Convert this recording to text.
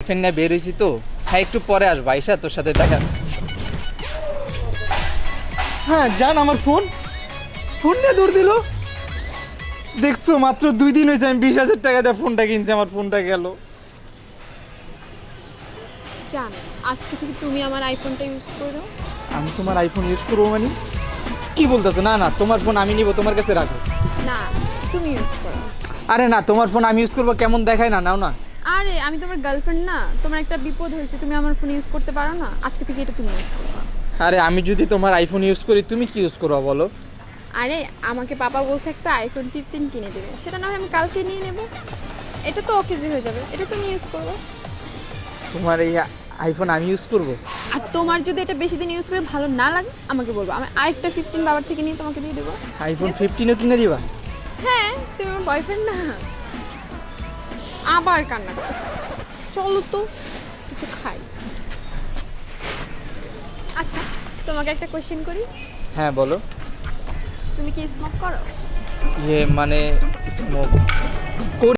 Girlfriend নিয়ে বের হয়েছি তো। হ্যাঁ একটু পরে আসবো, আইসা তোর সাথে দেখা। হ্যাঁ জান, আমার ফোন নিয়ে দৌড় দিল। দেখছো, মাত্র 2 দিন হয়েছে আমি 20,000 টাকা দিয়ে ফোনটা কিনছি, আমার ফোনটা গেল। জান, আজকে থেকে তুমি আমার আইফোনটা ইউজ করো। আমি তোমার আইফোন ইউজ করবো মানে? কি বলতেছো? না না, তোমার ফোন আমি নিব, তোমার কাছে রাখো। না, তুমি ইউজ করো। আরে না, তোমার ফোন আমি ইউজ করবো, কেমন দেখায় না, নাও না। আরে আমি তোমার গার্লফ্রেন্ড না, তোমার একটা বিপদ হয়েছে, তুমি আমার ফোন ইউজ করতে পারো না, আজকে থেকে এটা তুমি ইউজ করবা। আরে আমি যদি তোমার আইফোন ইউজ করি, তুমি কি ইউজ করবো বলো? আরে আমাকে পাপা বলছে একটা আইফোন 15 কিনে দেবে, সেটা না হয় আমি কালকে নিয়ে নেব। এটা তো অকেজি হয়ে যাবে, এটা তুমি ইউজ করো। তোমার এই আইফোন আমি ইউজ করবো? আর তোমার যদি এটা বেশি দিন ইউজ করে ভালো না লাগে আমাকে বলবো, আমি আরেকটা 15 বাবার থেকে নিয়ে তোমাকে দিয়ে দেবো। আইফোন 15ও কিনে দিবা? হ্যাঁ, তুমি আমার বয়ফ্রেন্ড না। আবার কান্না করো, চলো তো কিছু খাই। আচ্ছা, তোমাকে একটা কোশ্চেন করি। হ্যাঁ বলো। তুমি কি স্মোক করো? মানে স্মোক